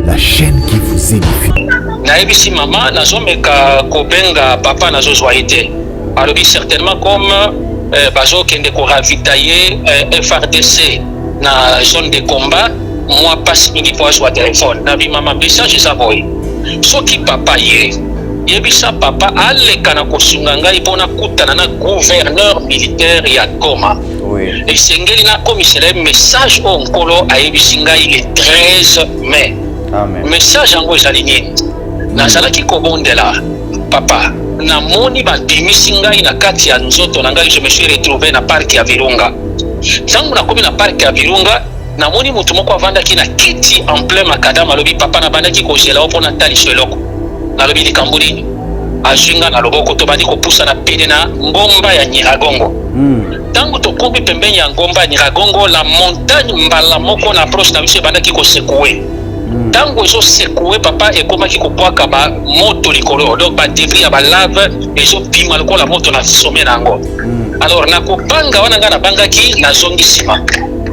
la chaîne qui vous édifie. Naebisi maman, nazomeka kobenga papa nazozoaite. Alors certainement comme bazo kende ko ravitailler FRDC na zone de combat, moi passe mingi pour sur téléphone. Nabi maman message ça boy. Soki papa ye. Yebisa papa aleka na kosunga ngai pona kutana na gouverneur militaire ya Goma. Oui. Et sengeli na commissaire message onkolo ayebisi ngai le 13 mai. Amen. Message yango ezali nini? Nazalaki kobondela papa namoni bandimisi ngai na kati ya nzoto na ngai. Je me suis retrouvé na parc ya Virunga. Tangu nakomi na parc ya Virunga namoni mutu moko avandaki na kiti en plein makadam alobi papa nabandaki kozela opo na taliso eloko nalobi likambo nini azwinga na loboko tobandi kopusa na pene na ngomba ya Nyiragongo. Tangu tokomi pembeni ya ngomba ya Nyiragongo la montagne mbala moko na approche na biso ebandaki kosekue. Tango ezo sekoué papa ekomaki kopwaka ba moto likolo donc ba débris ya ba lave ezo pima lokola moto na sommet nango. Alors na kopanga wana nga na bangaki na zongi sima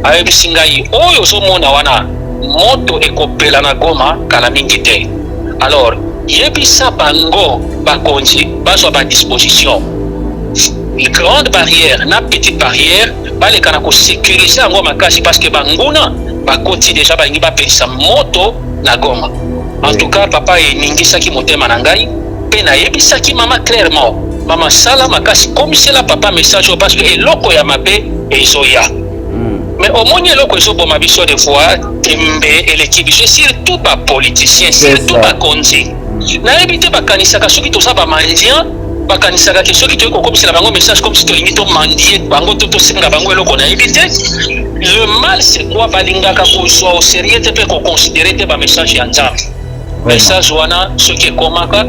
ayebisi ngai oyo ozomona wana moto ekopela na Goma kala mingi te. Alors yebisa bango bakonzi bazwa ba disposition une grande barrière na petite barrière baleka na kosécuriser yango makasi parce que banguna bakoti déjà balingi bapelisa moto na Goma. En tout cas papa eningisaki motema na ngai pe nayebisaki mama clairement mama sala makasi komisela papa message parce que eloko ya mabe ezoya. Mais au moins eloko ezoboma biso de fois tembe eleki biso surtout ba politicien surtout ba konzi nayebi te bakanisaka soki toza bamandien bakanisaka ke soki toyei kokomisela bango message comme si tolingi tomandie bango to tosenga bango eloko nayebi te. Le mal c'est quoi balingaka kozwa au sérieux te mpe koconsidere te bamessage ya Nzambe. Message wana soki ekomaka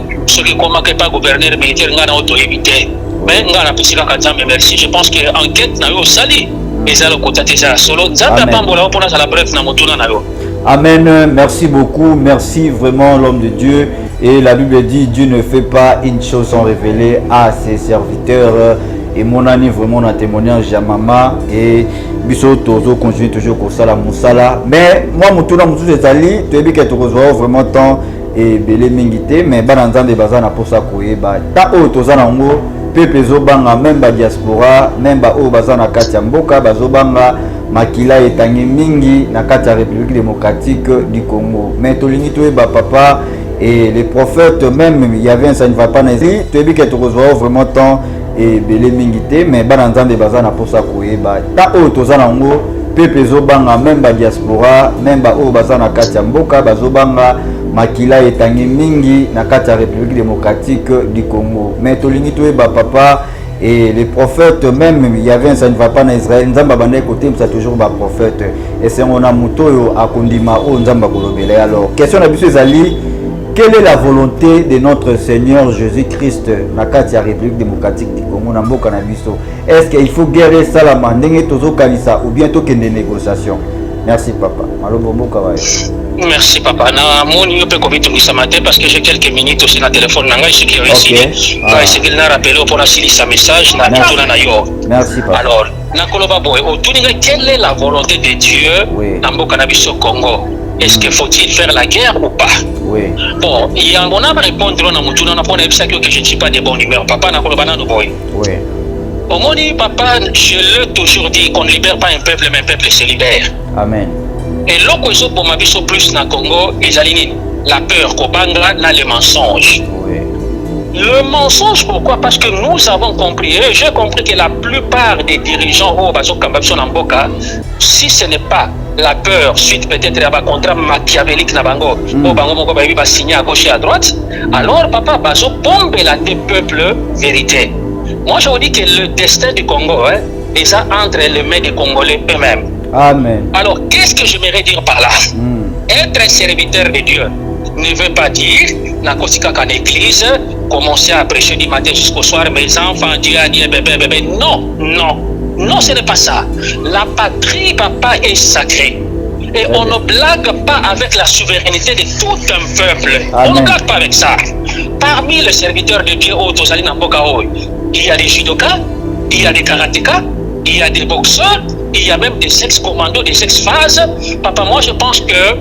epa gouverneur militaire nga na oyo toyebi te mais nga napesi kaka Nzambe merci. Je pense que enquête na yo osali eza lokota te eza ya solo. Nzambe apambola yo mpona azala bref na motuna na yo. Amen. Merci beaucoup. Merci vraiment l'homme de Dieu. Et la Bible dit Dieu ne fait pas une chose sans révéler à ses serviteurs. Et mon ami vraiment un témoignage à maman et biso tozo continue toujours comme ça la musala. Mais moi mutuna mutu ezali tu ebi que tu reçois vraiment temps et belé mingité mais bananzande bazana pour ça koyeba. Ta o toza nango pepe zo banga même ba diaspora même ba o bazana kati ya mboka bazo banga makila etangi mingi na kati ya République démocratique du Congo. Mais tolingi toyeba papa et les prophètes même il y avait un ça ne va pas nazi tu ebi que tu reçois vraiment temps et belé mingité mais bananzande bazana pour ça koyeba. Ta o toza nango pepe zo banga même ba diaspora même ba o bazana kati ya mboka bazo banga makila etangi mingi na kati ya République démocratique du Congo. Mais tolingi toyeba papa et les prophètes même il y avait un ça ne va pas en Israël nzamba bande côté ça toujours ba prophète et c'est on a mutoyo akondima o nzamba kolobela. Alors question na biso ezali quelle est la volonté de notre Seigneur Jésus-Christ na kati ya République démocratique du Congo na mboka na biso? Est-ce qu'il faut guérir salama ndenge tozo kanisa ou bien tokende négociation? Merci papa. Malobo mboka wa. Merci papa. Na moni yo pe ko bitungisa matin parce que j'ai quelques minutes aussi na téléphone na ngai ce qui réussi. Va essayer de rappeler pour la silisa message na tuna na yo. Merci papa. Alors, na koloba boy, otuninga quelle est la volonté de Dieu na mboka na biso Congo? Est-ce qu'il faut-il faire la guerre ou pas? Oui. Bon, il y a un bon à répondre à Mutuna, on a pour que je ne suis pas des bons numéros. Papa n'a pas de boy. Oui. Au moins, papa, je l'ai toujours dit qu'on ne libère pas un peuple, mais un peuple se libère. Amen. Et l'occasion pour ma vie plus na Congo, la peur, Kobanga, na les mensonges. Oui. Le mensonge, pourquoi? Parce que nous avons compris, et j'ai compris que la plupart des dirigeants au Bazo Kambabso Namboka, si ce n'est pas la peur, suite peut-être à un contrat machiavélique Nabango, au Bango Moko Baby va signer à gauche et à droite, alors papa Bazo pompe la des peuples vérité. Moi je vous dis que le destin du Congo est ça entre les mains des Congolais eux-mêmes. Amen. Alors qu'est-ce que j'aimerais dire par là? Être un serviteur de Dieu ne veut pas dire na kosika qu'en église commencer à prêcher du matin jusqu'au soir mes enfants Dieu a dit bébé non non ce n'est pas ça. La patrie papa est sacrée et on ne blague pas avec la souveraineté de tout un peuple. Amen. On ne blague pas avec ça. Parmi les serviteurs de Dieu il y a des judokas, il y a des karatékas, il y a des boxeurs, il y a même des sex-commandos, des sex-phases. Papa, moi je pense que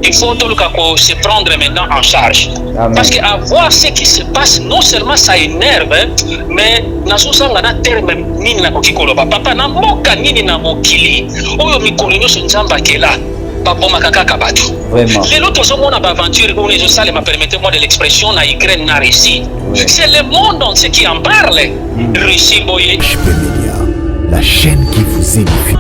il faut se prendre maintenant en charge. Amen. Parce qu'à voir ce qui se passe, non seulement ça énerve, mais nazosanga terme nini na kokikoloba papa na mboka nini na mokili oyo mikolo nyonso nzambe akela babomaka kaka bato. Lelo tozomona baaventure oyo ezosalema, permettez-moi de l'expression, na Ukraine na Russie. C'est le monde entier qui en parle. Russie boye. HP Media, la chaîne qui vous édifie.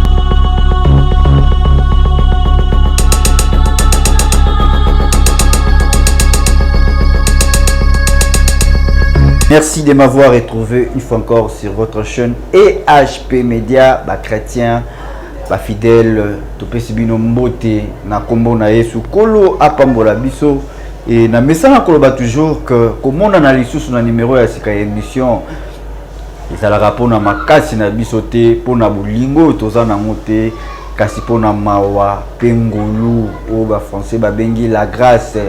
Merci de m'avoir retrouvé une fois encore sur votre chaîne EHP Media, chrétien, fidèle, topesi bino mbote na kombo na Yesu kolo apambola biso et na mesana koloba toujours que komona na lisusu na numéro ya sika émission ezalaka pona makasi na biso te, pona bolingo toza nango te, kasi pona mawa pengulu o ba français ba bengi la grâce.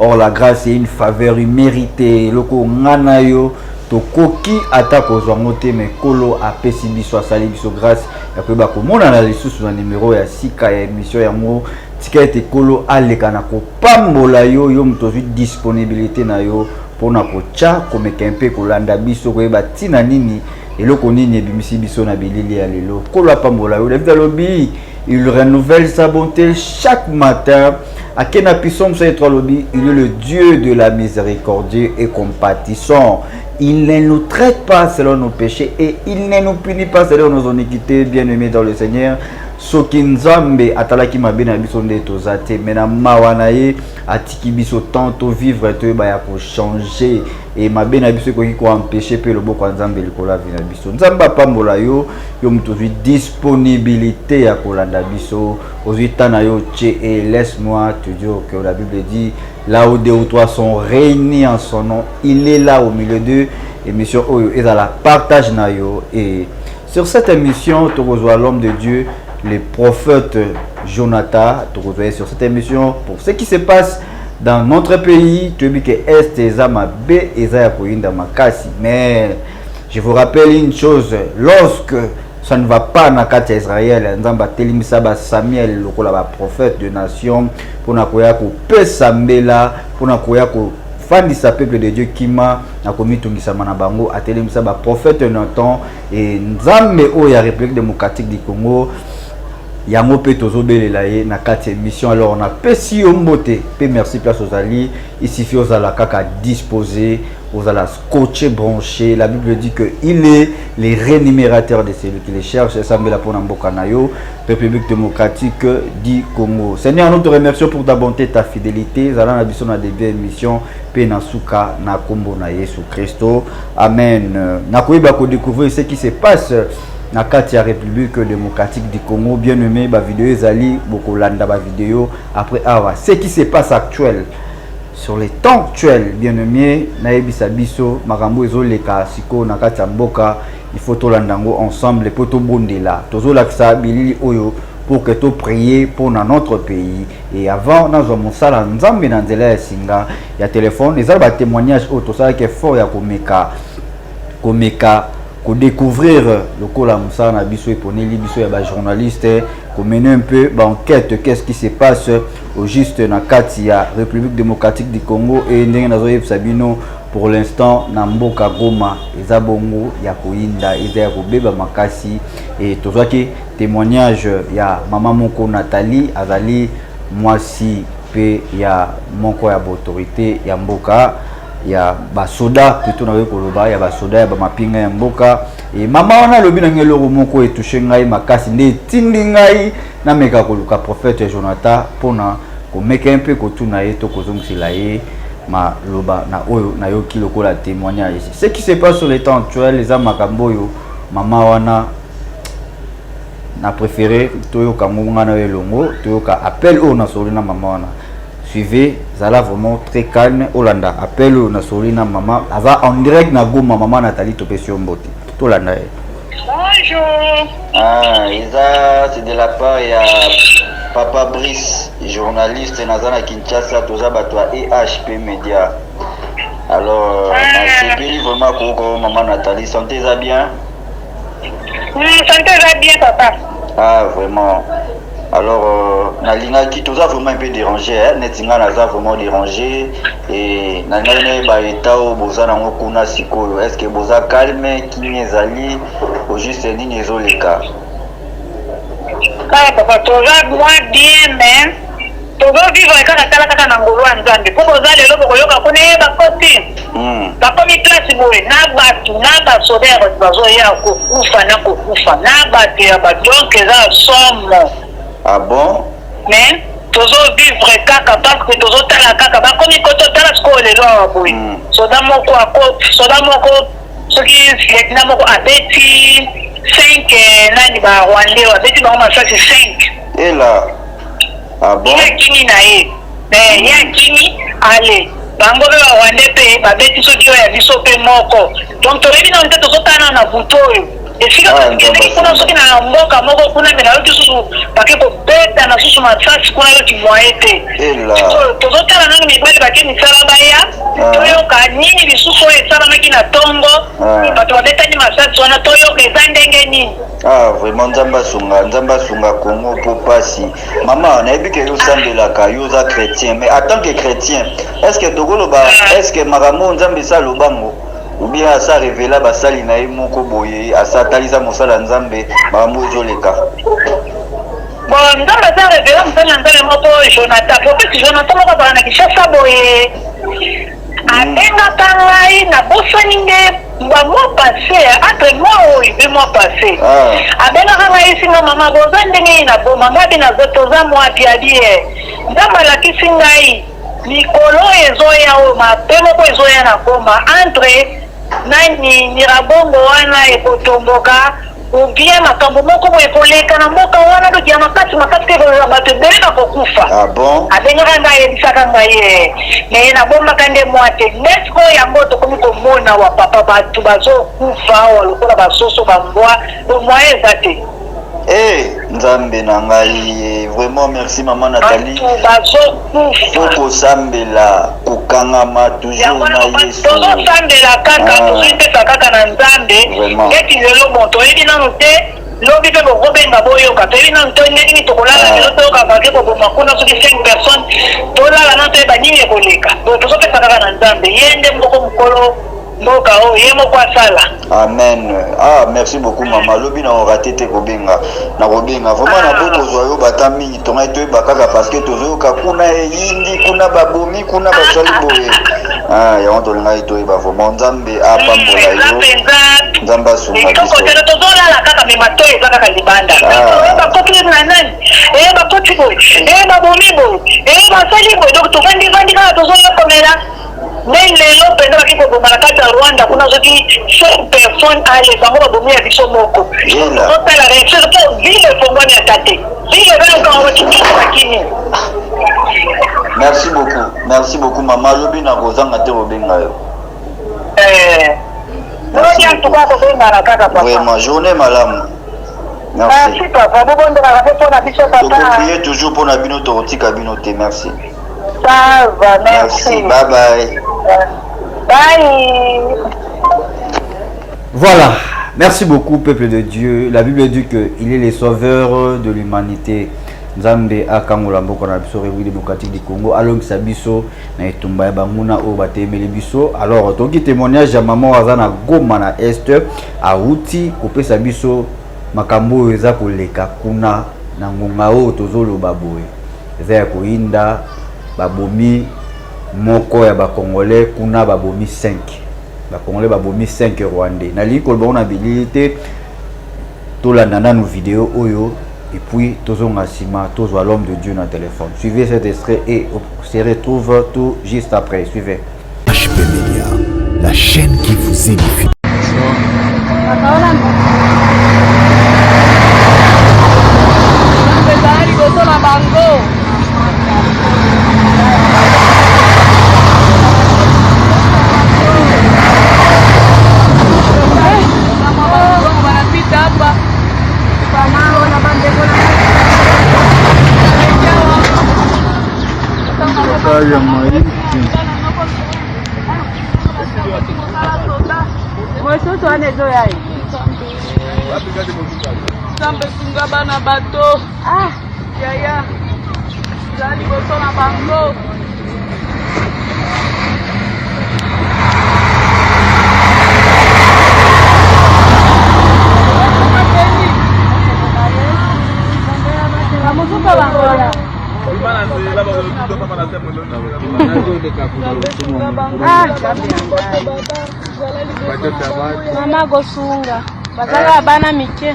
Or la grâce est une faveur méritée. Loko ngana yo tokoki ata kozwa ngote me kolo apesi biso asali biso grâce ya koyeba komona na lisusu na numéro ya sika ya émission yango tika ete kolo aleka na kopambola yo yo moto ozwi disponibilité na yo mpona kotya komeka mpe kolanda biso koyeba ntina nini eloko nini ebimisi biso na bilili ya lelo. Kolo apambola yo David alobi il renouvelle sa bonté chaque matin. À Kenapissom, il est le Dieu de la miséricorde et compatissant. Il ne nous traite pas selon nos péchés et il ne nous punit pas selon nos iniquités, bien-aimés dans le Seigneur. Soki nzambe atalaki mabe na biso nde tozate mena mawana ye atiki biso tanto vivre to ba ya ko changer et mabe na biso ko empêcher pe loboko nzambe likola vi na biso nzamba pambola yo yo mtu disponibilité ya kolanda biso ozitana yo tche et laisse-moi te dire que la Bible dit là où deux ou trois sont réunis en son nom, il est là au milieu d'eux. Émission oyo et dans la partage na yo et sur cette émission tu reçois l'homme de Dieu, le prophète Jonathan, tu reçois sur cette émission pour ce qui se passe dans notre pays. Tu dis que Est Ezama B Ezaya Koinda Makasi. Mais je vous rappelle une chose, lorsque ça ne va pas dans le Israël, Nzamba Telimisa Samuel, le prophète de nation, pour nakoya ko pesambela, pour nakoya ko fandisa peuple de Dieu kima na komitungisa mana bango atelemisa ba prophète Nathan et Nzambe o ya République démocratique du Congo. Yango pe tozobelela ye na kati émission. Alors on a pesi ombote pe merci place aux alliés ici fi aux ala kaka disposé aux ala scotché branché. La Bible dit que il est les rémunérateurs de celui qui les cherche. Sambela pona mboka na yo République démocratique du Congo. Seigneur, nous te remercions pour ta bonté, ta fidélité. Zala na biso na début émission pe na suka na kombo na Yesu Christo. Amen. Na koyeba ko découvrir ce qui se passe na kati ya République démocratique du Congo. Bien aimé ba vidéo ezali boko landa ba vidéo après awa ce qui se passe actuel sur les temps actuels. Bien aimé na yebisa biso makambo ezoleka siko na kati ya mboka, il faut to landango ensemble pour to bondela tozo laksa bilili oyo pour que to prier pour notre pays. Et avant nazo mosala nzambe na nzela ya singa ya téléphone ezala ba témoignage auto ça que fort ya komeka ko découvrir le cola moussa na biso et poneli biso ya ba journaliste ko mener un peu ba enquête qu'est-ce qui se passe au juste na kati ya République démocratique du Congo et ndenge nazo yebisa bino pour l'instant na mboka Goma eza bongo ya koinda eza ya kobeba makasi et tozaki témoignage ya mama moko Nathalie azali mwasi pe ya moko ya autorité ya mboka ya basoda plutôt na koloba ya basoda ya bamapinga ya mboka et mama wana lobi na ngelo moko etushe ngai makasi nde tindi ngai na meka koluka prophète Jonathan pona ko meka un peu ko tuna ye to kozongisela ye ma loba na oyo na yo kilo ko la témoignage ici ce qui se passe sur les temps actuels les amakambo yo mama wana na préféré toyo kamunga na elongo toyo ka appel o na solina mama wana. Suivez, Zala vraiment très calme. Olanda, appelle na solina maman. Ava en direct na Goma maman Nathalie Topesio Mbote. Tolanda. Bonjour. Ah, Isa, c'est de la part ya Papa Brice, journaliste Nazana Kinshasa, toza batwa EHP Media. Alors, c'est vraiment pour maman Nathalie, sentez-vous bien? Sentez-vous bien papa. Ah, vraiment. Alors, Nalinga qui tout ça vraiment un peu dérangé, Netinga naza vraiment dérangé et Nangane ba etao boza nango kuna sikoyo. Est-ce que boza calme qui nezali au juste ni nezoleka? Papa, tu vas moi bien, mais tu vas vivre avec la kaka na ngolo nzambe. Pour boza lelo bokoyoka kone ba koti. Ba komi place boye na batu na ba sodere bazo ya ko kufa na ko kufa na ba te ba donc ça somme. Ah bon? Mais toujours vivre kaka parce que toujours tala kaka ba komi koto tala sko lelo aboy. Soda moko akot, soda moko soki lieutenant moko abeti 5 nani ba Rwandais abeti ba masasi 5. Et là. Ah bon? Ya kimi na ye. Mais ya kimi allez. Bango be ba Rwandais pe ba beti soki ya biso pe moko. Donc to rebi na nteto sotana na butoyo. Efika kuna soki na mboka moko kuna mena yoki susu bakeko beta na susu masasi kuna yoki moete. Tozotala nani mibali bake misala baya toyoka nini lisusu oyo esalamaki na tongo bato babetani masasi wana toyoka eza ndenge nini. Ah vraiment nzamba sunga Congo po pasi. Maman nayebi ke yo sambelaka yo za chrétien mais en tant que chrétien est-ce que tokoloba est-ce que makambo nzambe sa lobango ou bien asa révéla basali na ye moko boye asa talisa mosala nzambe makambo ezoleka? Bon nzambe asa révéla mosala nzambe moko Jonathan profeti Jonathan moko bana na Kishasa boye abengaka ngai nabosani nde mois passé entre moi oyo mpe mois passé abengaka ngai esinga mama boza ndenge na boma ngai mpe nazotoza mwapi abie nzambe alakisi ngai mikolo ezoya oyo mabe moko ezoya na boma entre nani mirabongo wana ekotomboka ubie makambo moko boye koleka na mboka wana doki ya makati te bato ebele bakokufa. Ah bon? Abengaka ngai ayebisaka ngai ye me nabombaka nde mwa te nesiko yango tokomi komona wa papa bato bazokufa awa lokola basoso bambwa omwa eza te. Nzambe na ngai vraiment merci maman Nathalie. Foko sambela kokangama toujours na Yesu. Tozo sambela kaka tozipesa kaka na Nzambe. Eti lelo moto ebi nanu te lobi pe bobenga boyoka toyebi nanu to ndenge tokolala lelo toyoka bake koboma kuna soki 5 personnes tolala nanu toyeba nini ekoleka. Tozopesa kaka na Nzambe ye nde moko mokolo mboka o ye moko asala. Amen. Ah merci beaucoup maman lobi na oraté te kobenga na kobenga vraiment na boko zoyo bata mingi tonga to bakaka parce que tozoyoka kuna yindi kuna babomi kuna basali boye ya on tolinga ito ba vraiment Nzambe apambola yo Nzamba sunga biso ko tozolala kaka me mato eza kaka libanda ba kokile na nani ba koti boy babomi boy basali boy donc tokandi kaka tozoyoka mela. Mais lelo penda bakiko bomala kata Rwanda kuna zoki 5 personnes ale bango babomi ya biso moko. Otala réaction to vile fongwani atate. Vile bana kwa wakini. Merci beaucoup maman lobi na kozanga te obenga yo. Vraiment journée malamu. Merci papa bobondo na pona biso papa. Tokoprie toujours pour na bino totika bino te merci. Ça va, merci. Bye bye. Bye. Voilà. Merci beaucoup, peuple de Dieu. La Bible dit qu'il est le sauveur de l'humanité. Nzambe akangola mboko na biso République démocratique du Congo along sabiso na etumba ya banguna o batemeli biso. Alors toki témoignage ya maman azana Goma na Est a uti kopesa biso makambo eza koleka kuna na ngonga o tozoloba boye. Eza ya koinda babomi moko ya bakongolais kuna babomi 5 bakongolais babomi 5 rwandais na liko bon habilité to la nana nos vidéos oyo et puis tozonga sima tozwa l'homme de Dieu na téléphone. Suivez cet extrait et on se retrouve tout juste après. Suivez. HP Media, la chaîne qui vous édifie. Nzambe sunga bana bato Yaya. Zali boso na bango. Musuka bangola. Mama gosunga. Bazala bana mike.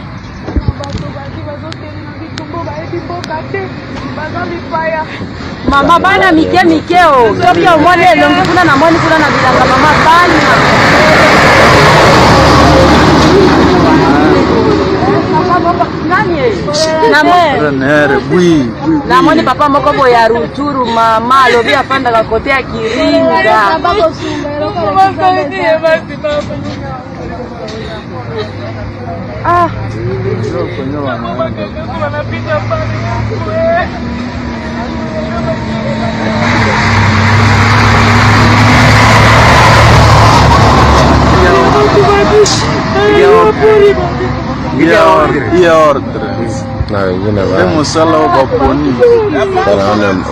Mama bana mike o. Soki omone longi kuna na moni kuna na bilanga mama bana. Namoni papa moko boya ruturu mama alobi afanda ka kote ya Kiringa. Ah.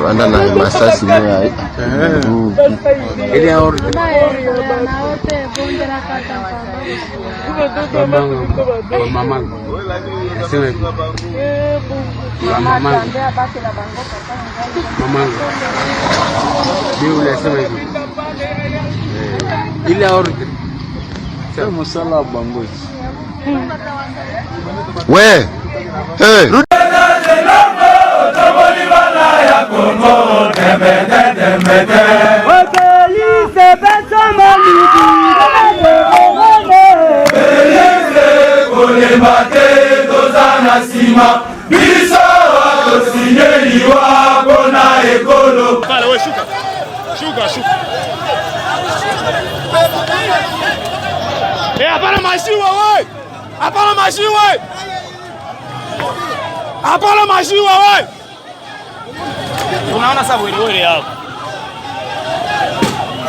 Anda na masasi ni ile ordre mama ile ordre c'est musala bango ouais hey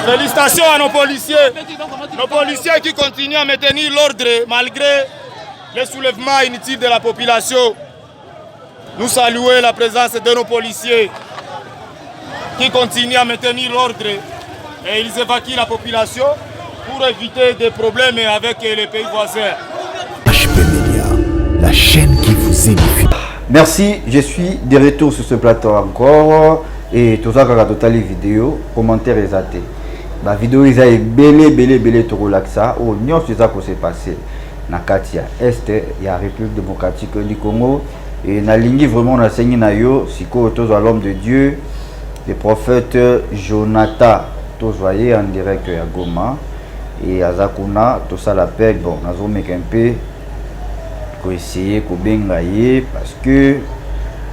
Félicitations à nos policiers qui continuent à maintenir l'ordre malgré les soulèvements inutiles de la population. Nous saluons la présence de nos policiers qui continuent à maintenir l'ordre et ils évacuent la population pour éviter des problèmes avec les pays voisins. HP Media, la chaîne qui vous édifie. Merci, je suis de retour sur ce plateau encore et tout ça quand total vidéo, commentaire et athées. La vidéo est belé to relaxa ou non c'est ça qui s'est passé na Katia Est il y a République démocratique du Congo et na lingi vraiment na sengi na yo siko tous à l'homme de Dieu le prophète Jonathan tous voyez en direct à Goma et à Zakuna tout ça l'appel bon nazo meka un peu ko essayer ko benga ye parce que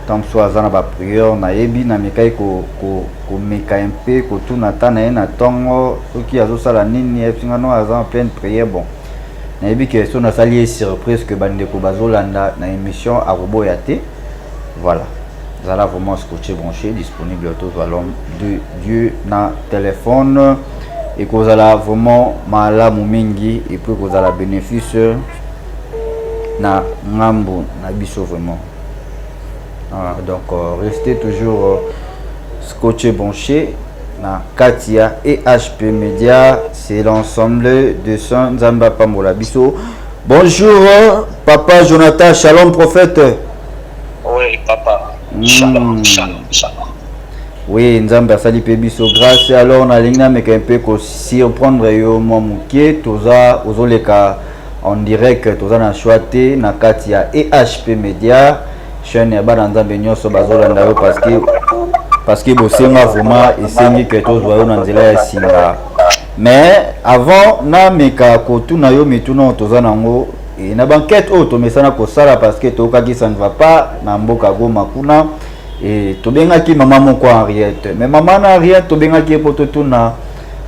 tant soit dans la prière na yebi na mekai ko meka un peu ko tout na tana na tongo qui azo sala nini efinga no en pleine prière bon na yebi que son na sali surprise que bande ko bazolanda na émission à Roboyate voilà zala vraiment scotché branché disponible tout à l'homme de Dieu na téléphone et ko zala vraiment malamu mingi et puis ko zala bénéfice na ngambo na biso vraiment. Donc restez toujours scotché branché na Katia et HP Media, c'est l'ensemble de son Nzamba Pambola Bisso. Bonjour papa Jonathan, shalom prophète. Oui papa, shalom, shalom. Oui, Nzamba sali pe biso grâce alors na lingna mais un peu ko surprendre yo momuké toza ozoleka en direct toza na choité na Katia et HP Media. Chaîne ya bana nzambe nyonso bazolanda yo parce que bosenga vraiment esengi que tous voyons na nzela ya singa mais avant na meka ko tuna yo mituna toza nango et na banquette o to mesana ko sala parce que to kaki ça ne va pas na mboka Goma kuna et to benga ki maman moko Henriette mais maman na Henriette to benga ki poto tuna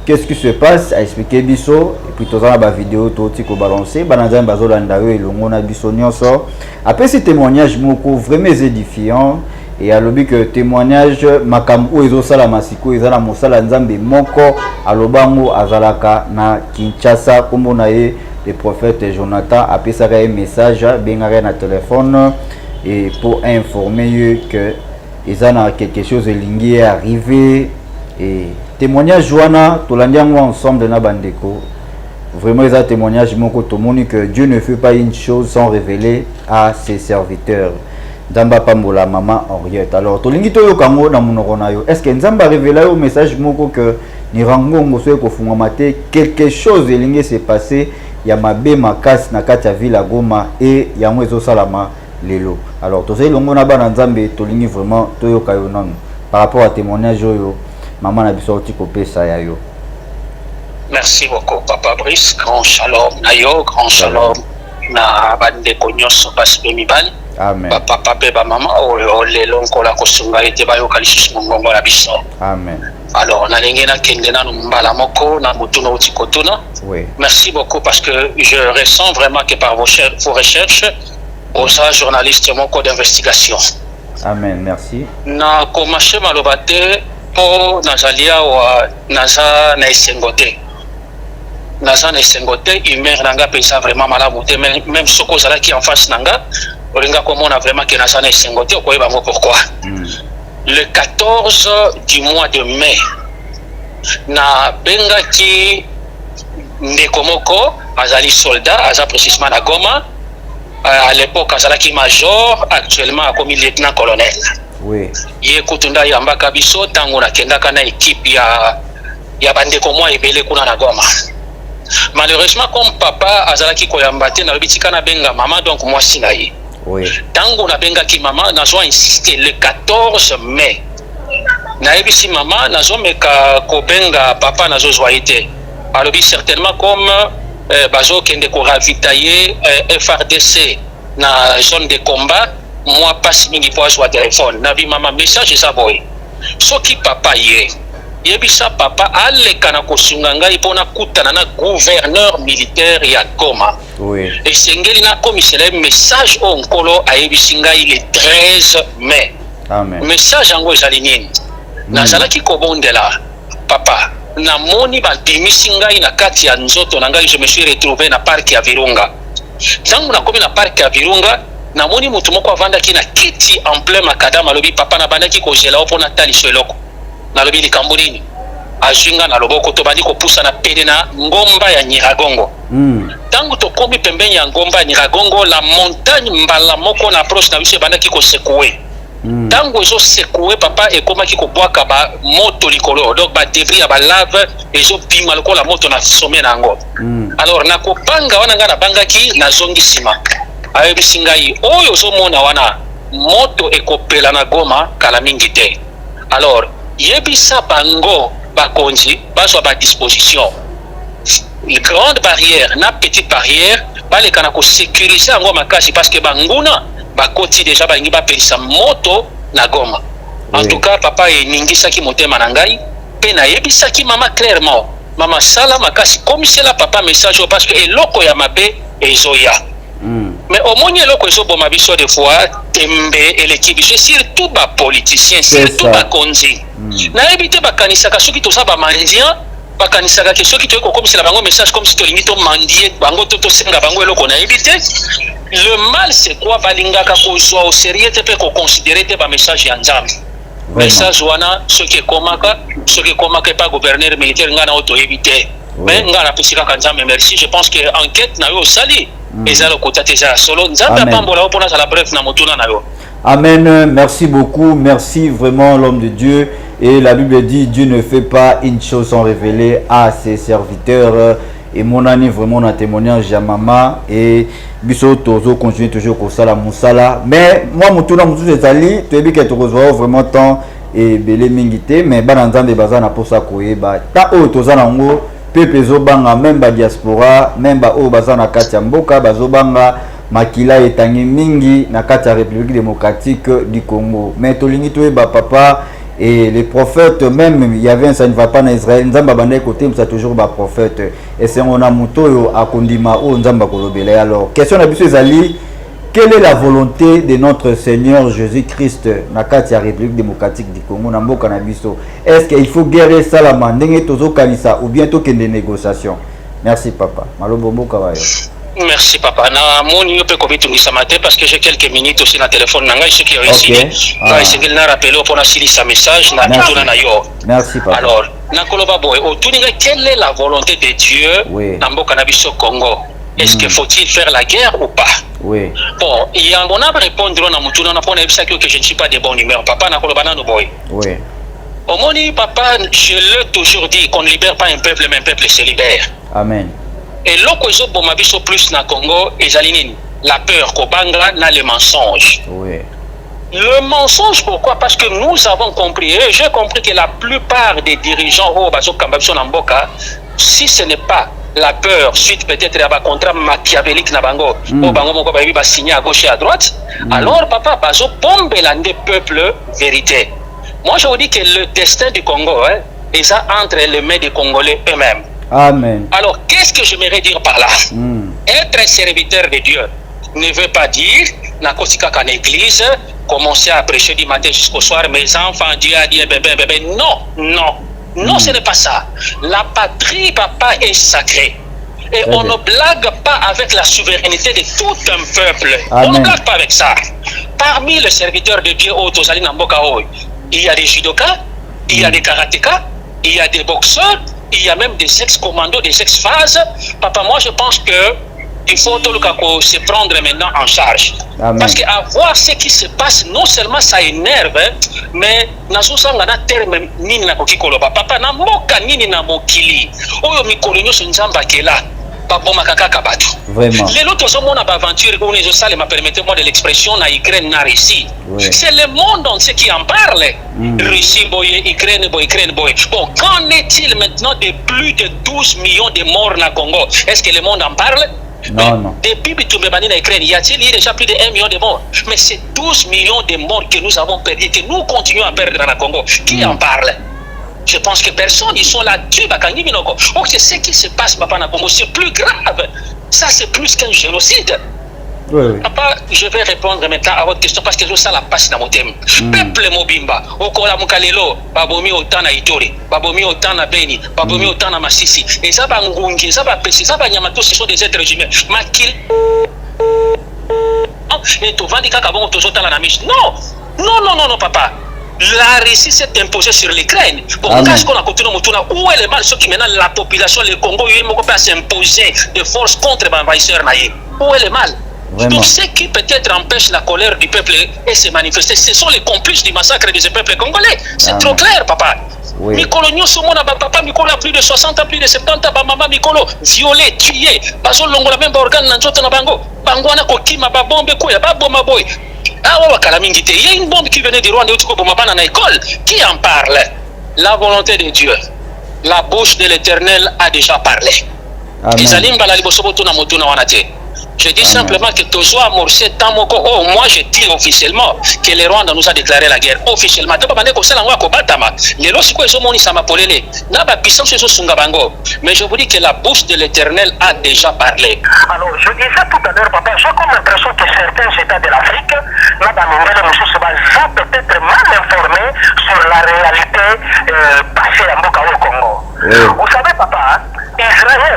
qu'est-ce qui se passe à expliquer biso et puis toza na ba vidéo to tiko balancer bana nzambe bazolanda yo elongo na biso nyonso. Après ce témoignage moko vraiment édifiant et à l'objet que témoignage makambo ezo sala masiko ezala mosala nzambe moko alobango azalaka na Kinshasa kombo na ye le prophète Jonathan apesaka un message bengaka na téléphone et pour informer que ils ont quelque chose de lingué arrivé et témoignage joana tolandiango ensemble na bandeko. Vraiment, ils ont témoignage que Dieu ne fait pas une chose sans révéler à ses serviteurs. Nzamba pambola maman Henriette. Alors, tolingi toyo kango na munoko na yo. Est-ce que Nzamba révélé au message moko que ni rango ngoso ko fungamate quelque chose elingi s'est passé ya mabe makasi na kati ya ville Goma et ya mwezo salama lelo. Alors, tozeli longo na bana Nzambe tolingi vraiment toyo kayo nanu par rapport à témoignage yo maman na biso tiko pesa ya yo. Merci beaucoup, Papa Brice. Grand shalom Nayo, grand shalom na bande konyoso pasipe mibali. Amen. Papa, papa, maman, le lonko la kosunga ete bayo kalisus mongongo la biso. Amen. Alors, na lingena kendena mbala moko na mutuno utikotuna. Oui. Merci beaucoup parce que je ressens vraiment que par vos recherches, aux journalistes moko d'investigation. Amen. Merci. Na komashe malobate po nazalia wa naza na esengote. Naza na esengote, humain nanga pensa vraiment malaboute, même soko zala qui en face nanga, olinga komona vraiment que naza na esengote, okoyeba ngo pourquoi. Le 14 du mois de mai, na benga ki ndekomoko, azali soldat, aza précisément na Goma, à l'époque azala ki major, actuellement a commis lieutenant-colonel. Oui. Ye kutunda yamba kabiso tango na kendaka na équipe ya bandeko mwa ebele kuna na Goma. Malheureusement comme papa azalaki koyamba te na bitika na benga maman donc moi sinayi. Oui. Tango na benga ki maman nazo insister le 14 mai. Na ebisi maman nazo meka ko benga papa nazo zoité. Alobi certainement comme bazo kende ko ravitailler FRDC na zone de combat. Moi passe mingi po sur téléphone na vi mama message ça boy soki papa yebisa papa aleka na kosunga ngai pona kutana na gouverneur militaire ya Goma. Oui. Et sengeli na commissaire message onkolo ayebisi ngai le 13 mai. Amen. Message yango ezali nini? Nazalaki kobondela papa na moni ba demisi ngai na kati ya nzoto na ngai je me suis retrouvé na parc ya Virunga. Tangu na komi na parc ya Virunga na moni mutu moko avanda ki na kiti en plein makadam alobi papa na bandaki kozela opo na taliso eloko na lobi likambo nini azwinga na loboko to bandi kopusa na pene na ngomba ya Nyiragongo. Tangu to komi pembeni ya ngomba ya Nyiragongo la montagne mbala moko na approche na biso bandaki ko secouer. Tango ezo secouer papa ekomaki ko bwaka ba moto likolo donc ba débris ya ba lave ezo bima lokola moto na sommet na ngo. Alors na kopanga wana nga na bangaki na zongi sima. Ayebisi ngai oyo ozomona wana moto ekopela na Goma kala mingi te. Alors yebisa bango bakonzi bazwa ba disposition une grande barrière na petite barrière baleka na ko sécuriser yango makasi parce que banguna bakoti déjà balingi bapelisa moto na Goma. En tout cas papa eningisaki motema na ngai pe na yebisaki mama clairement mama sala makasi komisela papa message parce que eloko ya mabe ezoya. Mais au moins eloko ezoboma biso des fois tembe eleki biso surtout ba politiciens surtout ba konzi na ebite bakanisaka soki toza ba mandien bakanisaka ke soki toyeko komisela bango message comme si tolingi to mandie bango to senga bango eloko na ebite. Le mal c'est quoi balingaka kozwa au sérieux te pe ko considérer te ba message ya Nzambe. Message wana soki komaka pas gouverneur militaire ngana auto éviter. Mais ngana pesika Nzambe merci je pense que enquête na yo sali. Amen, merci beaucoup, merci vraiment l'homme de Dieu. Et la Bible dit, Dieu ne fait pas une chose sans révéler à ses serviteurs. Et mon ami vraiment un témoignage à maman et biso tozo continue toujours comme ça la musala. Mais moi mutuna mutu ezali, tu es que tu reçois vraiment temps et belé mingité, mais bananzambe bazana pour ça koyeba. Ta o tozana ngo pepe zobanga même ba diaspora même ba o bazana kati ya mboka bazobanga makila etangi mingi na kati ya République démocratique du Congo. Mais tolingi toyeba papa et les prophètes même il y avait ça ne va pas en Israël nzamba bande côté ça toujours ba prophète et c'est on a mutoyo akondima o nzamba kolobela. Alors question na biso ezali quelle est la volonté de notre Seigneur Jésus-Christ na kati ya République démocratique du Congo na mboka na biso? Est-ce qu'il faut guérir salama ndenge tozo kanisa ou bien tokende négociation? Merci papa. Malo bombo kawayo. Merci papa. Na moni yo pe ko bitu ngisamate parce que j'ai quelques minutes aussi na téléphone nanga ce qui réussi. Nga essayé na rappeler pour na sili sa message na tuna na yo. Merci papa. Alors, na koloba boy, o tuninga quelle est la volonté de Dieu na mboka na biso Congo? Est-ce qu'il faut-il faire la guerre ou pas? Oui. Bon, il y a un répondre na mutuna na pona ebisa que je ne suis pas de bon humeur. Papa na koloba na no boy. Oui. Au moni papa, je l'ai toujours dit qu'on ne libère pas un peuple, mais un peuple se libère. Amen. Et l'okozo bomabiso plus na Congo et Jalinini, la peur kobanga na le mensonge. Oui. Le mensonge, pourquoi? Parce que nous avons compris, et j'ai compris que la plupart des dirigeants au Bazo Kambabiso Namboka, si ce n'est pas la peur, suite peut-être à un contrat machiavélique Nabango, au Bango Moko Babi va signer à gauche et à droite, alors papa Bazo pombe l'un des peuples vérité. Moi je vous dis que le destin du Congo est entre les mains des Congolais eux-mêmes. Amen. Alors, qu'est-ce que j'aimerais dire par là? Être un serviteur de Dieu ne veut pas dire, na kosika qu'en église, commencer à prêcher du matin jusqu'au soir, mes enfants, Dieu a dit, bébé, bébé. Non, non, non, ce n'est pas ça. La patrie, papa, est sacrée. Et on ne blague pas avec la souveraineté de tout un peuple. Amen. On ne blague pas avec ça. Parmi les serviteurs de Dieu, il y a des judokas, il y a des karatékas, il y a des boxeurs, il y a même des ex-commandos, des ex-phases. Papa, moi je pense que il faut se prendre maintenant en charge. Amen. Parce qu'à voir ce qui se passe, non seulement ça énerve, mais nazosanga terme nini na kokikoloba. Papa, na moka nini na mokili. Oyo mikolo nyoso nzamba kela. Vraiment. Les autres sont mon aventure où les salles m'a permettez-moi de l'expression na Ukraine na Russie. Oui. C'est le monde entier qui en parle. Russie boye, Ukraine boye, Ukraine boye. Bon, qu'en est-il maintenant de plus de 12 millions de morts na Congo? Est-ce que le monde en parle? Non, non. Depuis Bitoumebani na Ukraine, y a-t-il déjà plus de 1 million de morts? Mais c'est 12 millions de morts que nous avons perdu, que nous continuons à perdre dans le Congo. Qui en parle? Je pense que personne, ils sont là-dessus. Oh, c'est ce qui se passe, papa, na Congo, c'est plus grave. Ça, c'est plus qu'un génocide. Oui. Papa, je vais répondre maintenant à votre question parce que ça la passe dans mon thème. Peuple Mobimba, Okola Mukalelo, Babomi autant na Itori, Babomi autant na Beni, Babomi autant na Masisi. Et ça va Ngungi, ça va Pessi, ça va Nyamato, ce sont des êtres humains. Makil. Et tu vas dire qu'avant, tu as la miche. Non, non, non, non, non, papa. La Russie s'est imposée sur l'Ukraine. Bon, qu'est-ce qu'on a continué à où est le mal? Ce qui maintenant la population, le Congo, il peut s'imposer de force contre l'envahisseur naïe. Où est le mal? Vraiment. Donc, ce qui peut-être empêche la colère du peuple et se manifester, ce sont les complices du massacre de ce peuple congolais. C'est trop clair, papa. Oui. Mikolo Nyosomona, papa Mikolo a plus de 60 ans, plus de 70 ans, maman Mikolo, violé, tué. Bazo Longola même organe Nanjota Nabango. Bangwana Kokima, Babombe Koya, Baboma Boy. Ah ouais, il y a une bombe qui venait du Rwanda à l'école. Qui en parle? La volonté de Dieu. La bouche de l'Éternel a déjà parlé. Je dis simplement que toujours amorcé tant oh, moi je dis officiellement que le Rwanda nous a déclaré la guerre officiellement. Mais je vous dis que la bouche de l'Éternel a déjà parlé. Alors je disais tout à l'heure, papa, j'ai comme l'impression que certains États de l'Afrique, peut-être mal informés sur la réalité passée à Mboka au Congo. Oui. Vous savez, papa, Israël,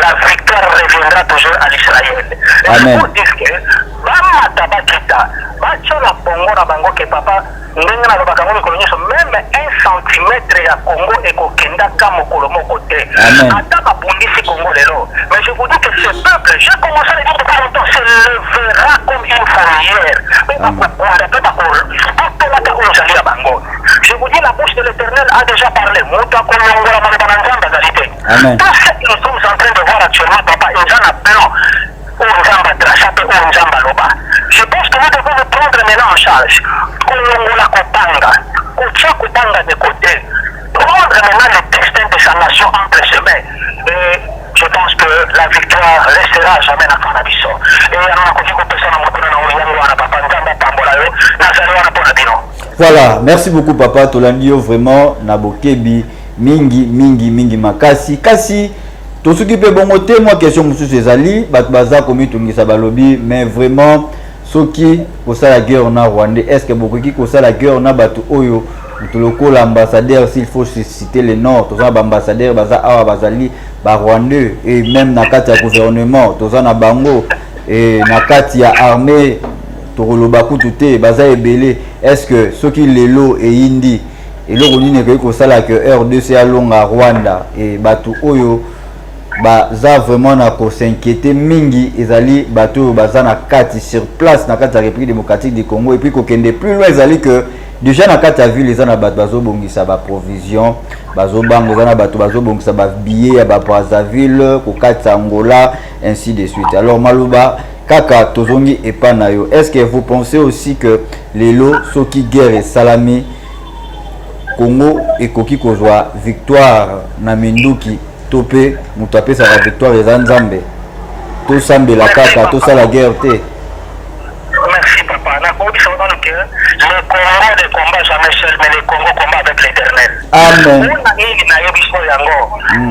la victoire reviendra toujours à l'Israël. Et il faut dire que même 1 centimètre à Congo et Kokenda Kamokolomo côté. Mais je vous dis que ce peuple, j'ai commencé à le dire depuis longtemps, se lèvera comme une fourrière. Je vous dis, la bouche de l'Éternel a déjà parlé. Amen. Tout ce que nous sommes en train de voir actuellement, papa, il y en a plein. Je pense que nous devons nous prendre maintenant en charge. De côté. Prendre maintenant le destin de sa nation entre ses mains. Et je pense que la victoire restera jamais dans le Canabiso. Voilà, merci beaucoup papa Tolandio, vraiment Nabokebi mingi makasi kasi to s'occuper bon côté moi question monsieur Cezali baza komi tungisa balobi mais vraiment soki ko ça la guerre na Rwanda est-ce que beaucoup qui ko ça la guerre na batu oyo Mutuloko l'ambassadeur, s'il faut citer les noms, tous les ambassadeurs baza awa bazali ba Rwandais et même nakati ya gouvernement, tous na bango et nakati ya armée tokolobaku tuté baza ebele. Est-ce que ceux qui lelo et indi et le roni ne ko sala que RDC alonga Rwanda et batu oyo baza vraiment na ko s'inquiéter mingi ezali batu baza na kati sur place na kati ya République démocratique du Congo et puis ko kende plus loin ezali que déjà na kati ya ville les na bato bazo bongisa ba provision bazo bango na bato bazo bongisa ba billet ya ba Brazzaville ko kati Angola ainsi de suite. Alors Maluba kaka tozongi epana yo, est-ce que vous pensez aussi que les lots soki guerre et salami Congo et koki kozwa victoire na Minduki topé mutapé sa victoire les Nzambe to sambe la kaka to sa la guerre té. Merci papa. Na ko biso dans le cœur, le Congo de combat jamais seul, mais le Congo combat avec l'Éternel. Amen.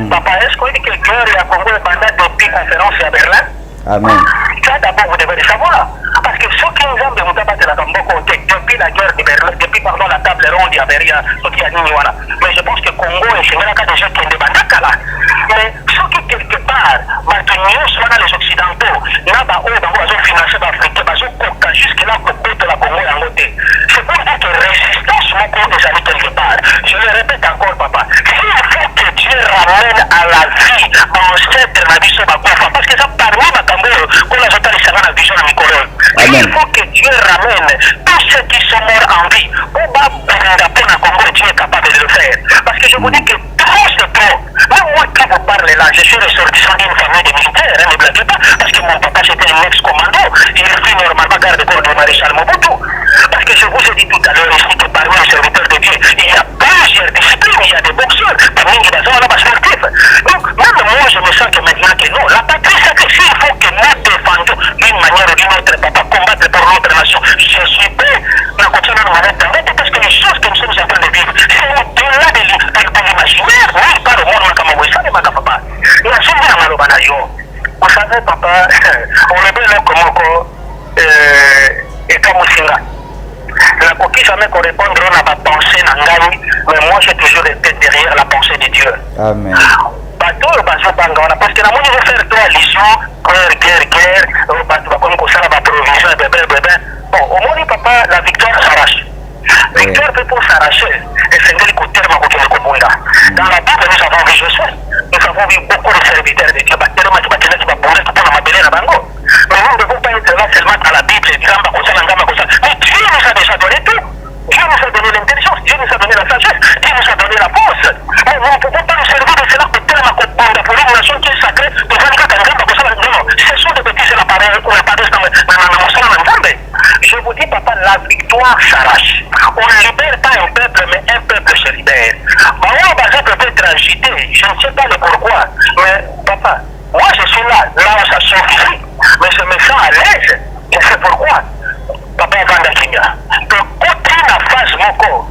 Papa, est-ce que la guerre à Congo est pendant depuis conférence à Berlin? Amen. Ça d'abord vous devez le savoir. Parce que ceux qui nous ont demandé la depuis la guerre de Berlin, depuis pardon la table ronde à Beria, ceux qui a Niniwana. Mais je pense que Congo est chez Mélaka déjà qui est de Bandakala. Mais ceux qui quelque part, maintenus soit dans les Occidentaux, n'a pas où ils ont financé l'Afrique, ils ont jusque-là pour de la Congo en côté. C'est pour dire que résistance mon cours des années quelque part. Je le répète encore, papa. S'il faut que Dieu ramène à la vie ancêtre la vie sur ma cour, parce que ça parmi ma tambour, qu'on a jeté les savants à la vision de Nicolas. Il faut que Dieu ramène tous ceux qui sont morts en vie. On va pour la Congo, Dieu est capable de le faire. Parce que je vous dis que trop c'est trop. Même moi qui vous parle là, je suis ressortissant d'une famille de militaires, ne blaguez pas, parce que mon papa c'était un ex-commando. Il fut normalement garde-corps du maréchal Mobutu. Parce que je vous ai dit tout à l'heure ici que parmi les serviteurs de Dieu, il y a plusieurs disciplines, il y a des boxeurs, parmi les gens là-bas sportifs. Donc, même moi je me sens que maintenant que non, la patrie sacrée, il faut que nous défendions d'une manière ou d'une autre, papa, combattre pour notre nation. Je suis prêt à continuer à nous arrêter parce que les choses que nous sommes en train de vivre, c'est au-delà de l'imaginaire, oui, pas le monde, papa. La chose est à Malobanayo. Vous savez, papa, on est bien là comme encore, et comme Musinga. La coquille jamais correspondre à ma pensée n'engage, mais moi j'ai toujours été derrière la pensée de Dieu. Amen. Parce que la monde veut faire trois litions, guerre, comme ça, la provision, bébé. Bon, au moins, papa, la victoire s'arrache. Victoire peut pour s'arracher, et c'est le côté de ma côté de Kobunda. Dans la Bible, nous avons vu Josué, nous avons vu beaucoup de serviteurs de Dieu, mais nous ne devons pas être là seulement à la Bible, mais Dieu nous a déjà donné tout. Dieu nous a donné l'intelligence, Dieu nous a donné la sagesse, Dieu nous a donné la force. Mais nous ne pouvons pas nous servir de cela pour tellement pour une nation qui est sacrée, pour faire non, ce sont des bêtises la parole je vous dis, papa, la victoire s'arrache. On ne libère pas un peuple, mais un peuple se libère. Maman Bazé peut être agité, je ne sais pas le pourquoi, mais papa, moi je suis là où ça suffit, mais je me sens à l'aise, et c'est pourquoi, papa Vandakinya, que côté la phase mon corps,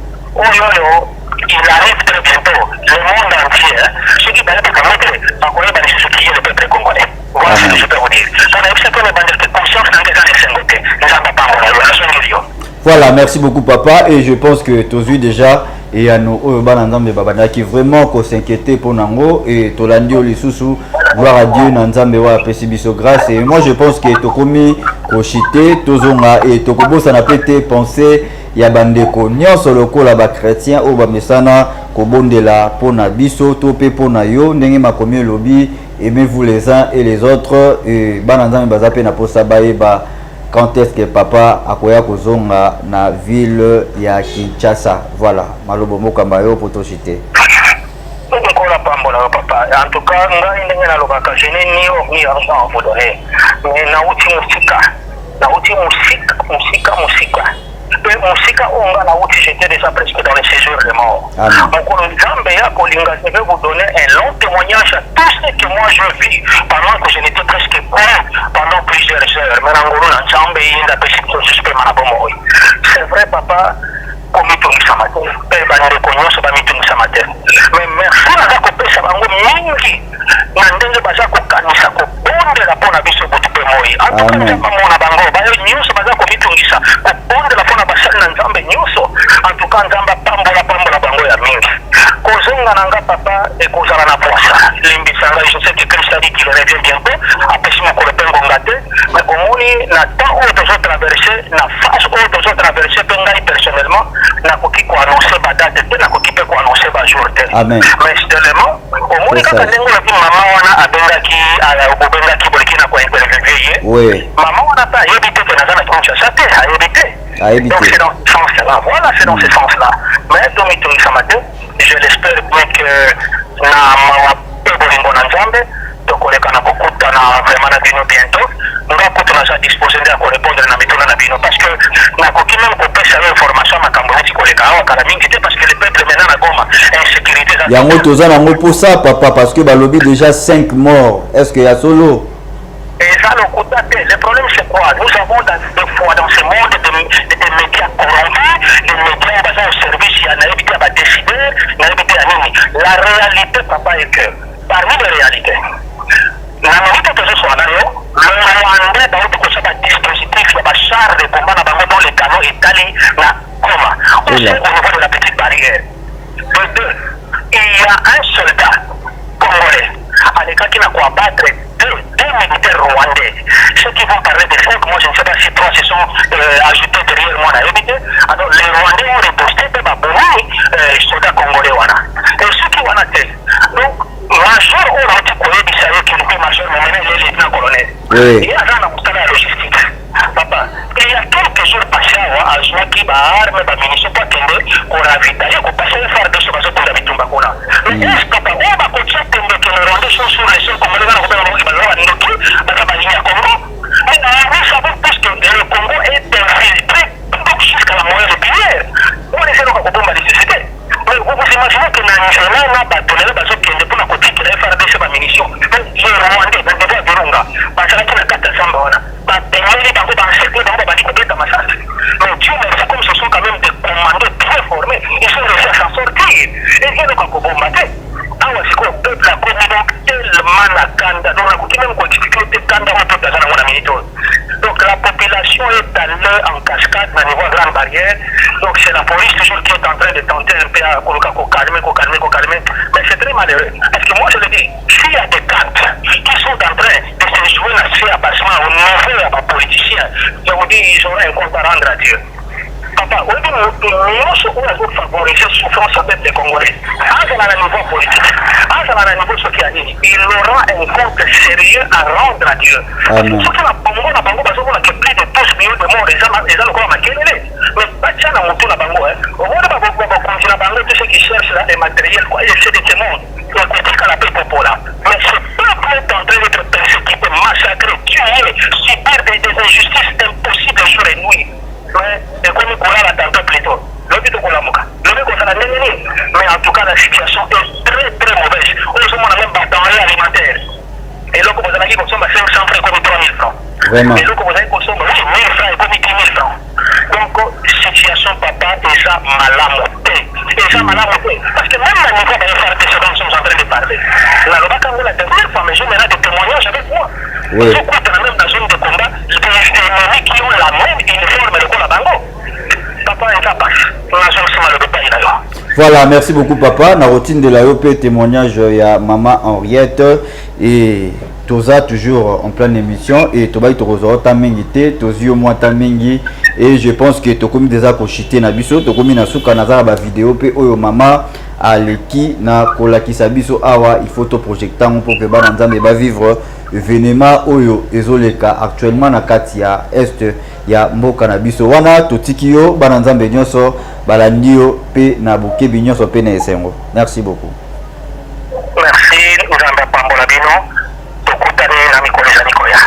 il arrive très bientôt, le monde entier, ce qui va être permettre, encore une fois, ce qui est le peuple congolais. Voilà ce que je peux vous dire. Voilà, merci beaucoup papa et je pense que tu as vu déjà et à nous Banandam de Babana qui vraiment qu'on s'inquiétait pour Nango et Tolandi Olisusu gloire à Dieu Nanzambe wa Pesibiso grâce et moi je pense que Tokomi Koshite Tozonga et Tokobo ça n'a pas été pensé ya bandeko nyonso lokola ba chrétien o ba mesana ko bondela pona biso to pe pona yo ndenge makomi lobi aimez-vous les uns et les autres et Banandam bazape na posa baeba. Quand est-ce que papa akoya kozonga na ville ya Kinshasa? Voilà, malobo mokambayo potoshite. En tout cas, je n'ai ni argent à vous donner. Mais Musika onga na uti j'étais déjà presque dans les séjours de mort. Donc Zambia Kolinga, je vais vous donner un long témoignage à tout ce que moi je vis pendant que je n'étais presque pas pendant plusieurs heures. C'est vrai papa, comme il ça matin, mais merci à la copie ça va mingi. Nandenge baza ko kanisa ko bonde la pona biso botupe moi. En tout cas mona bango ba yo nyuso baza ko mitungisa ko bonde la pona basana nzambe nyuso. En tout cas nzamba pambola et kozala na posa limbisanga je sais que Christ a dit qu'il revient bientôt apesi mokolo mpe ngonga te mais omoni na temps oyo tozotraverse na phase oyo tozotraverse mpe ngai personnellement nakoki koannonce badate te nakoki mpe koannonce bajour te mais seulement omoni kaka ndenge olobi mama wana obengaki boleki na kointerviewe ye mama wana mpe ayebi te ke naza na kinshasa te ayebi te donc c'est dans ce sens-là voilà c'est dans ce sens-là mais tomitungisa te je l'espère bien que na mawa pe bolingo na nzambe tokolekana kokutana vraiment na bino bientôt nga kutu naza disposé nde ya korépondre na mituna na bino parce que nakoki même kopesa yo information ya makambo neti koleka awa kala mingi te parce que le peuple maintenant na goma insécurité yango toza nango posa papa parce que balobi déjà 5 morts est-ce que ya solo et ça le coup le problème c'est quoi nous avons des fois dans ce monde des médias corrompus des médias basés au service ya na éviter à décider na éviter à nini la réalité papa est que parmi les réalités na minute tozosoa nayo le rwandais bauti kosala dispositif ya bachar de combat na bango dont le canon etali na Goma aussi au niveau de la petite barrière de deux il y a un soldat congolais alekaki na koabattre deux militaires rwandais ceux qui vont parler de 5 moi je ne sais pas si 3 se sont ajoutés derrière moi na évité alors les rwandais ont riposté pe baboni soldat congolais wana et ceux qui wana te donc major oyo nauti koyebisa yo kilompi major momene ye lieutenant colonel ye aza na mosala ya logistique papa il y a quelques jours passé awa azwaki baarme bamunition po akende koravitaye kopasa FARDC bazotunda bitumba kuna mais est-ce papa oyo bakotia tembe ke le rwandais sont sur les sols congolais bana kopena bango bazala banindoki baza baligne ya Congo mais nous savons tous que le Congo est infiltré donc jusqu'à la moyenne de prière on essaie donc kobomba les sociétés mais vous imaginez que na nzela na bato lelo bazokende mpona kotikela FARDC bamunition le rwandais na niveau ya Virunga bazalaki na kati ya zamba wana bapenyeli bango baencercle bango babandi kobeta masasi mais Dieu merci comme ce sont quand même des commandos très formés ils sont réussi à s'en sortir ezonoka kobomba te awa sikoyo peuple akomi donc tellement na kanda donc nakoki même koexpliquer te kanda oyo peuple aza nango na minute oyo donc la population est allée en cascade na niveau ya grande barrière donc c'est la police toujours qui est en train de tenter un peu à koluka kokalmer mais c'est très malheureux parce que moi je le dis s'il y a des cartes qui sont en train de se jouer na ce abassement au niveau ya bapoliticiens je vous dis ils auront un compte à rendre à Dieu papa oyebi moto nyonso oyo azofavoriser souffrance ya peuple congolais azala na niveau politique azala na niveau soki ya nini il aura un compte sérieux à rendre à Dieu soki na bango bazomona ke plus de 12 millions de morts eza lokola makelele mais batia na motu na bango omoni bakonzi na bango tout ce qui cherche là des matériels quoi et c'est de ce monde ekotikala mpe popola mais ce peuple est en train d'être persécuté massacré tué subir des injustices impossibles jour et nuit mais ekomi kolala tantôt plutôt lobi tokolamuka lobi kozala ndenge nini mais en tout cas la situation est très très mauvaise ozomona même badenrée alimentaire eloko bozalaki kosomba 500 francs ekomi 3000 francs eloko bozalaki kosomba 1000 francs ekomi 10 000 francs donc situation papa eza malamu te parce que même na niveau ba FARDC dont nous sommes en train de parler nalobaka ngo la dernière fois mais je mena des témoignages avec moi ezokutana même dans zone de combat des ennemis qui ont la même uniforme lokola bango papa eza passe nazosima lobepa ina yo. Voilà, merci beaucoup papa. Na routine de la OP témoignage ya maman Henriette et toza toujours en pleine émission et tobai tozoro tamengite tozio moi tamengi et je pense que tokomi déjà kochité na biso tokomi na suka na za ba vidéo pe oyo mama aleki na kolakisa biso awa il faut to projecter pour que bana nzambe ba vivre événement oyo ezoleka actuellement na kati ya est ya mboka na biso wana totiki yo bana nzambe nyonso balandio pe na bokebi nyonso pe na esengo. Merci beaucoup. Merci nzambe pambola bino tokutane na mikolo za nikoya.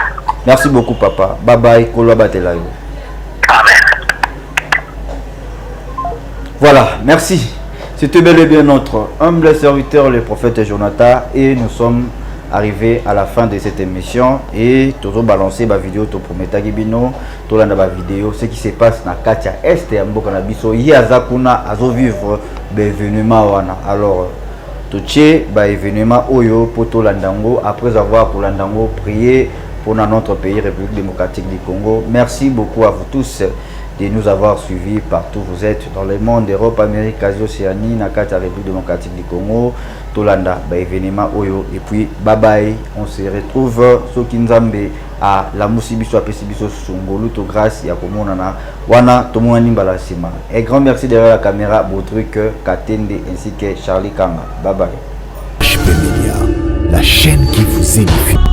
Merci beaucoup papa. Bye bye kolwa batela yo. Amen. Voilà, merci. C'était bel et bien notre humble serviteur le prophète Jonathan et nous sommes arrivé à la fin de cette émission et toujours balancer ma vidéo to prometa gibino to landa ba vidéo ce qui se passe na Katia Est ya mboka na biso yaza kuna azo vivre l'événement wana. Alors toche ba événement oyo poto landango après avoir pour landango prié pour notre pays République démocratique du Congo. Merci beaucoup à vous tous de nous avoir suivis partout vous êtes dans le monde, Europe, Amérique, Asie, Océanie, Nakata, République démocratique du Congo, Tolanda, événement Oyo. Et puis, bye bye. On se retrouve sur Kinzambe à la Moussibiso, à Pessibiso, Sungolu, to grâce, Yakomonana, Wana, Tomouani Balasima. Et grand merci derrière la caméra, Boutruc, Katende, ainsi que Charlie Kanga. Bye bye. HP Media, la chaîne qui vous édifie.